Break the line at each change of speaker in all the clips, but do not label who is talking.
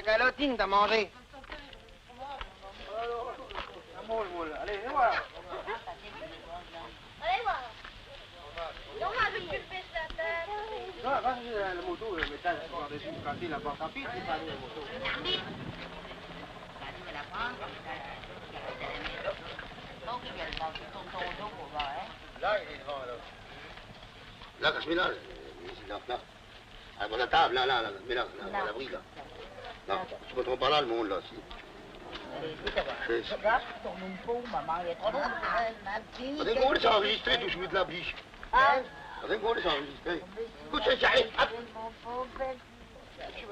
ta calotine, t'as mangé. Allez, viens voir.
Allez voir. Non, mais tu fais la tête.
Non, va chercher la moto, le métal, sur dessus, quand il la porte en pile, c'est pas la moto. Là, il est devant, là.
Là, cache-moi là. Là. Ah, bon, la table, là, mais là, à l'abri, là. Non, tu ne pas là, le monde, là, si. Adesso si enregistré tout de suite la biche. Adesso si enregistré. Écoute, ça arrive.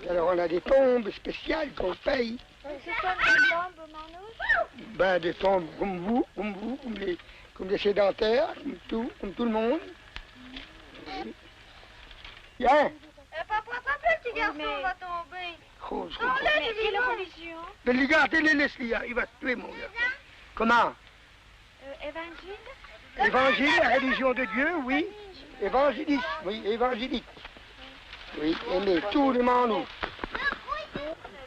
Alors on a des tombes spéciales qu'on paye.
C'est quoi des tombes, Manouche?
Ben des tombes comme vous, comme des sédentaires, comme tout le monde. Bien.
Papa, le petit garçon va tomber.
Oh, je
Non,
comprends.
là, j'ai des conditions.
Mais les gars, laisse-les là, il va se tuer, mon gars. Comment?
Évangile?
Évangile, la religion de Dieu, oui. Évangéliste, oui, évangélique. Oui, aimer tout le monde.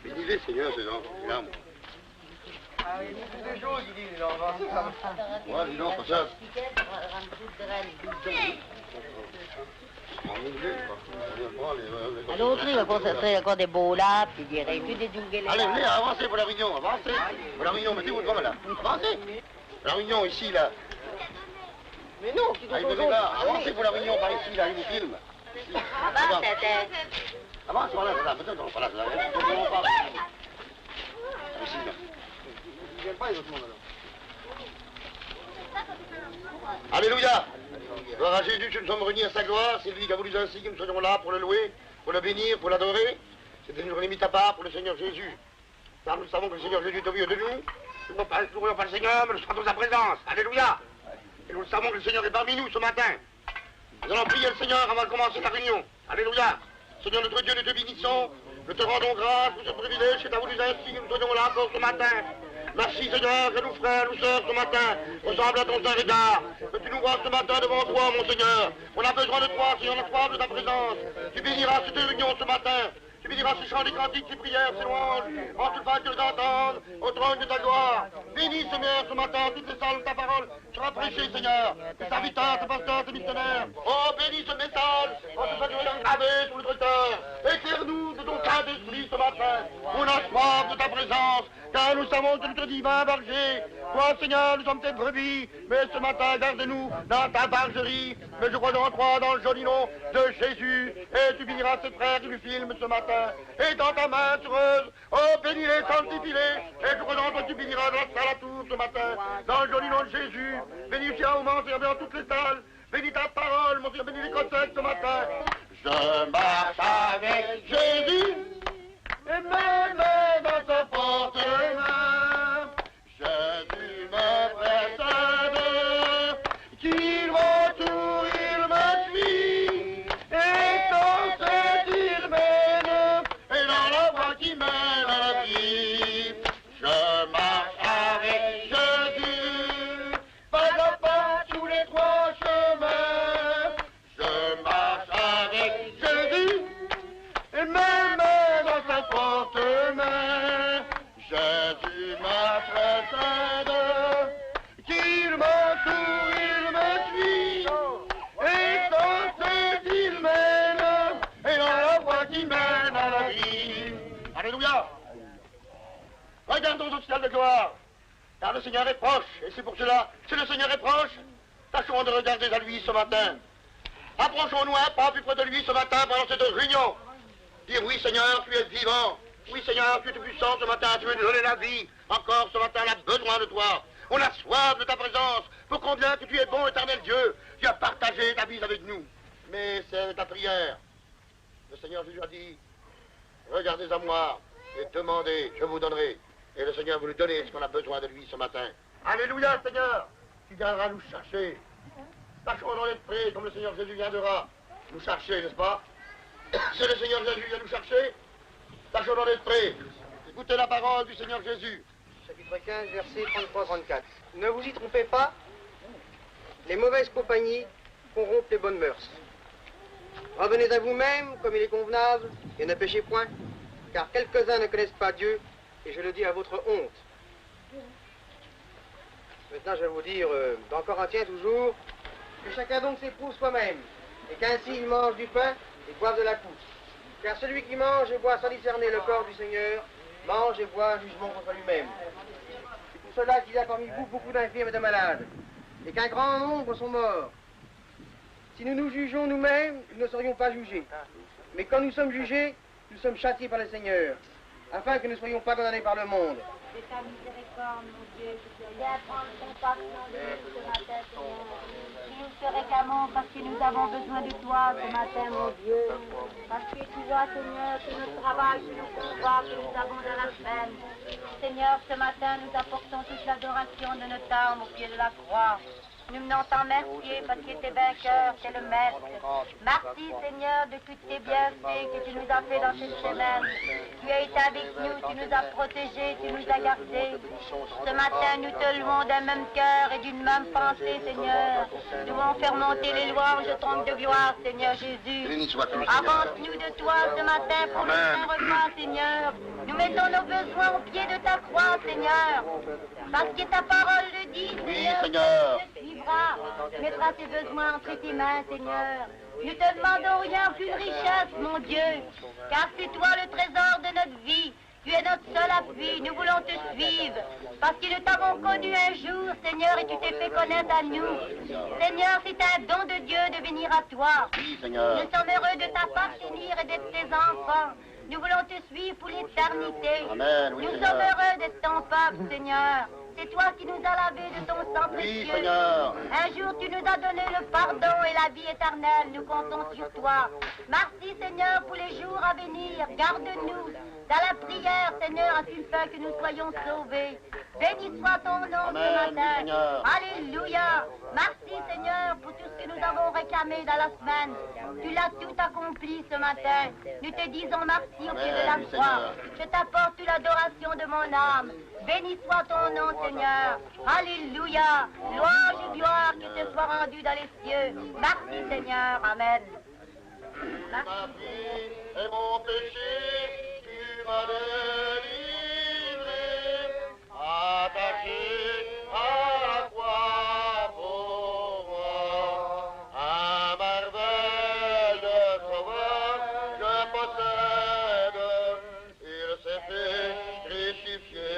Bénis-les, Seigneur, ces enfants. Là, moi.
Ah oui, c'est des choses, il dit, les enfants.
Ouais, dis donc, comme ça.
All'altro io cosa sei ancora bola, ti direi più di giungere.
Allez, venez, avancez pour la réunion, avancez. Pour la réunion, mettez-vous devant là. Avancez. La réunion ici, là.
Mais non, qui
Allez, venez là, avancez pour la réunion par ici, là, il vous filme.
Avanti,
Avance, voilà, là, maintenant, voilà, là. Ici, là.
Ils viennent pas, les autres mondes, alors.
Alléluia. Gloire à Jésus, nous sommes réunis à sa gloire. C'est lui qui a voulu ainsi que nous soyons là pour le louer, pour le bénir, pour l'adorer. C'est une journée mise à part pour le Seigneur Jésus. Car nous savons que le Seigneur Jésus est au milieu de nous. Nous ne louons pas le Seigneur, mais nous sentons sa présence. Alléluia. Et nous savons que le Seigneur est parmi nous ce matin. Nous allons prier le Seigneur avant de commencer la réunion. Alléluia. Seigneur notre Dieu, nous te bénissons. Nous te rendons grâce pour ce privilège que tu as voulu ainsi que nous soyons là encore ce matin. Merci Seigneur, que nos frères, nos sœurs ce matin ressemblent à ton saint regard. Que tu nous vois ce matin devant toi, mon Seigneur. On a besoin de toi, Seigneur, on a soif de ta présence. Tu béniras cette réunion ce matin. Tu béniras ce chant des cantiques, ces prières, ces louanges, en tout cas que nous entendre au trône de ta gloire. Bénis, Seigneur, ce matin, toutes les salles de ta parole sera prêchée, Seigneur. Tes serviteurs, tes pasteurs, tes missionnaires. Oh, bénis ce message, en tout cas que nous l'ayons gravé sur notre cœur. Éclaire-nous de ton Saint-Esprit ce matin. On a soif de ta présence, car nous savons que notre divin berger. Toi, Seigneur, nous sommes tes brebis, mais ce matin, garde-nous dans ta bergerie. Mais je crois en toi, dans le joli nom de Jésus. Et tu béniras ce frère qui lui filme ce matin. Et dans ta main heureuse, oh, bénis-les, sanctifie-les. Et je crois en toi, tu béniras dans la salle à tour ce matin. Dans le joli nom de Jésus. Bénis au moment, Seigneur, dans toutes les salles. Bénis ta parole, mon Seigneur, bénis les côtés ce matin. Je marche avec Jésus. Et même dans sa porte main, Jésus me précède, qu'il retourne, il me suit, et dans cette il mène, et dans la voie qui mène à la vie. Je marche avec Jésus, pas à pas tous les trois chemins. Je marche avec Jésus, et même dans sa porte-main, Jésus me précède, qu'il m'entoure, il me suit, et dans cette il mène, et dans la voie qui mène à la vie. Alléluia. Regardons au ciel de gloire, car le Seigneur est proche, et c'est pour cela, si le Seigneur est proche, tâchons de regarder à lui ce matin. Approchons-nous un pas plus près de lui ce matin pendant cette réunion. Dire oui Seigneur, tu es vivant. Oui Seigneur, tu es puissant ce matin, tu veux nous donner la vie. Encore ce matin, on a besoin de toi. On a soif de ta présence. Pour combien que tu es bon, éternel Dieu. Tu as partagé ta vie avec nous. Mais c'est ta prière. Le Seigneur Jésus a dit, regardez à moi et demandez, je vous donnerai. Et le Seigneur veut nous donner ce qu'on a besoin de lui ce matin. Alléluia Seigneur, tu viendras nous chercher. Tâchons dans l'esprit comme le Seigneur Jésus viendra nous chercher, n'est-ce pas? C'est le Seigneur Jésus vient nous chercher. Tâchons dans l'esprit. Écoutez la parole du Seigneur Jésus.
Chapitre 15, versets 33-34. Ne vous y trompez pas, les mauvaises compagnies corrompent les bonnes mœurs. Revenez à vous-même, comme il est convenable, et ne péchez point, car quelques-uns ne connaissent pas Dieu, et je le dis à votre honte. Maintenant, je vais vous dire, dans Corinthiens toujours, que chacun donc s'éprouve soi-même, et qu'ainsi il mange du pain et boive de la coupe. Car celui qui mange et boit sans discerner le corps du Seigneur, mange et boit un jugement contre lui-même. C'est pour cela qu'il y a parmi vous beaucoup d'infirmes et de malades, et qu'un grand nombre sont morts. Si nous nous jugeons nous-mêmes, nous ne serions pas jugés. Mais quand nous sommes jugés, nous sommes châtiés par le Seigneur, afin que nous ne soyons pas condamnés par le monde.
De ta miséricorde, mon Dieu, viens prendre compassion de nous ce matin, Seigneur. Si nous te réclamons parce que nous avons besoin de toi ce matin, mon Dieu. Parce que tu vois, Seigneur, que notre travail, que nos combats que nous avons dans la semaine. Seigneur, ce matin, nous apportons toute l'adoration de notre âme au pied de la croix. Nous venons t'en remercier parce que t'es vainqueur, t'es le maître. Merci Seigneur de tous tes bienfaits que tu nous as fait dans cette semaine. Tu as été avec nous, tu nous as protégés, tu nous as gardés. Ce matin, nous te louons d'un même cœur et d'une même pensée, Seigneur. Nous voulons faire monter les louanges de ton de gloire, Seigneur Jésus. Avance-nous de toi ce matin pour le saint repas, Seigneur. Nous mettons nos besoins au pied de ta croix, Seigneur. Parce que ta parole le dit, Seigneur. Mettra tes besoins entre tes mains, Seigneur. Nous te demandons rien qu'une richesse, mon Dieu, car c'est toi le trésor de notre vie. Tu es notre seul appui, nous voulons te suivre, parce que nous t'avons connu un jour, Seigneur, et tu t'es fait connaître à nous. Seigneur, c'est un don de Dieu de venir à toi.
Oui, Seigneur.
Nous sommes heureux de t'appartenir et d'être tes enfants. Nous voulons te suivre pour l'éternité.
Amen, oui,
nous
Seigneur.
sommes heureux d'être ton peuple, Seigneur. C'est toi qui nous as lavés de ton sang précieux.
Oui, Seigneur.
Un jour, tu nous as donné le pardon et la vie éternelle. Nous comptons sur toi. Merci, Seigneur, pour les jours à venir. Garde-nous. Dans la prière, Seigneur, afin que nous soyons sauvés. Béni soit ton nom ce
Amen,
matin.
Seigneur.
Alléluia. Merci, Seigneur, pour tout ce que nous avons réclamé dans la semaine. Tu l'as tout accompli ce matin. Nous te disons merci au pied de la
Amen,
croix.
Seigneur.
Je t'apporte l'adoration de mon âme. Béni soit ton nom, Seigneur. Alléluia. Louange et gloire qui te soit rendue dans les cieux. Merci, Seigneur. Amen.
Ma vie et mon péché, tu m'as délivré, attaché à la croix pour moi. Un merveille de sauveur je possède, il s'est fait crucifié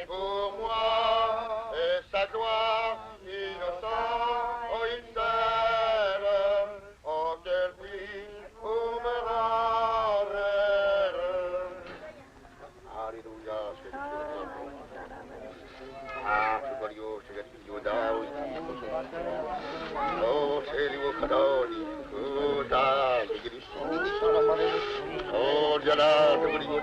pour moi, et sa gloire innocente, oh il s'aime, oh quel prix pour me rendre heureux. Alléluia, c'est ah, c'est Dieu, c'est Dieu, Daoui. Oh, c'est Dieu, Kadoli. Oh, Daoui, c'est Dieu. Oh, Diana, c'est Dieu.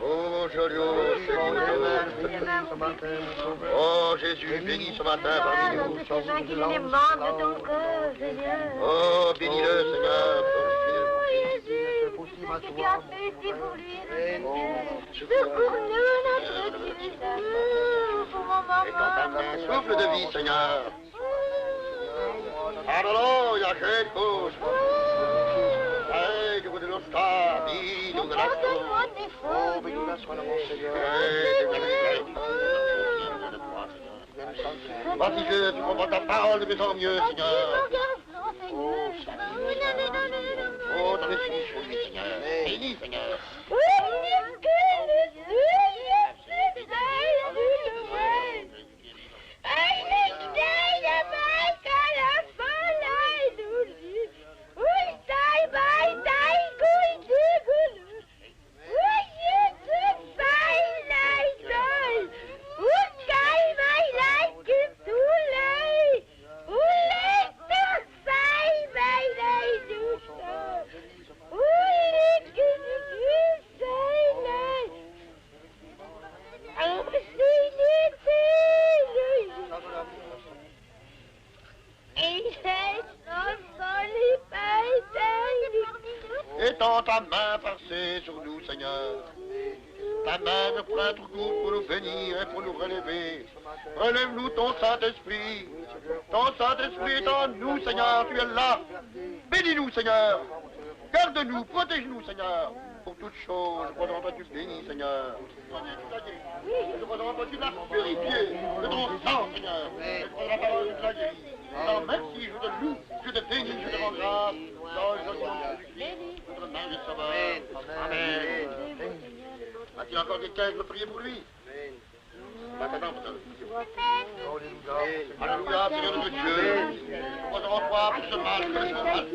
Oh, Joliot, c'est Dieu. Oh, Jésus, bénis ce matin parmi nous.
Les membres de ton corps, Seigneur.
Oh, bénis-le, Seigneur.
Jésus, ce que tu as fait, c'est pour lui, secours-nous, notre Dieu, pour mon
Et dans ta
maman.
main, souffle de vie, Seigneur. Alléluia, che cosa. Hey, Dieu de nos stars, Dieu de la
Pardonne-moi tes fautes.
bénis-la soit le mon Seigneur. Vas-y, Dieu, tu comprends ta parole de mieux en mieux, Seigneur. Oh, dans les finitions, Seigneur. Bénis, Seigneur. Étends ta main percée sur nous, Seigneur. Ta main de prêtre court pour nous bénir et pour nous relever. Relève-nous ton Saint-Esprit. Ton Saint-Esprit est en nous, Seigneur, tu es là. Bénis-nous, Seigneur. Garde-nous, protège-nous, Seigneur, pour toutes choses. Je crois en toi, tu bénis, Seigneur. Je crois en toi, tu l'as purifié de ton sang, Seigneur. Je crois en la parole, tu l'as guéri. Alors, merci, je te loue, je te bénis, je te rends grâce. Dans le nom de Jésus-Christ, notre merveilleux Sauveur. Amen. As-tu encore quelqu'un qui veut prier pour lui? Maintenant, alléluia, Seigneur notre Dieu. Nous en toi pour ce mal que le mal.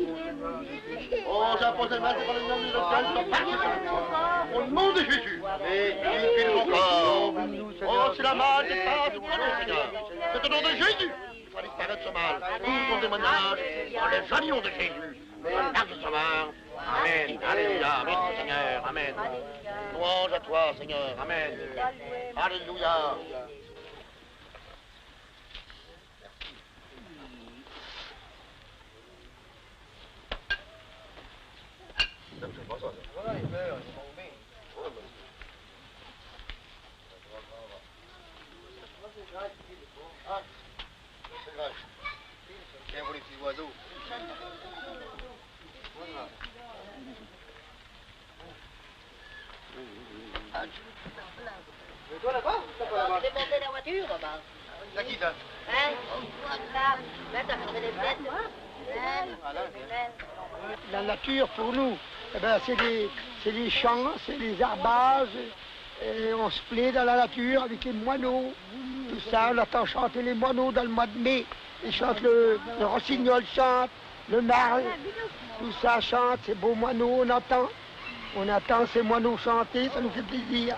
Oh, j'impose le mal par le nom de Dieu, au nom de Jésus. Purifie mon corps. Oh, si la mal dépasse, nous prenons, Seigneur. C'est au nom de Jésus. Il faut disparaître ce mal. Tout ton témoignage, dans le joli nom de Jésus. Merci, Sauveur. Amen. Alléluia. Merci, Seigneur. Amen. Louange à toi, Seigneur. Amen. Alléluia. Tiens, pour les petits oiseaux.
Mais toi là-bas? T'as pas là-bas?
J'ai monté la voiture, là-bas.
C'est qui ça?
Hein? Là, t'as fait des têtes.
La nature, pour nous, eh ben, c'est les champs, c'est les herbages. Et on se plaît dans la nature avec les moineaux. Tout ça, on entend chanter les moineaux dans le mois de mai. Ils chantent le rossignol chante, le merle. Tout ça chante, ces beaux moineaux, on entend ces moineaux chanter, ça nous fait plaisir.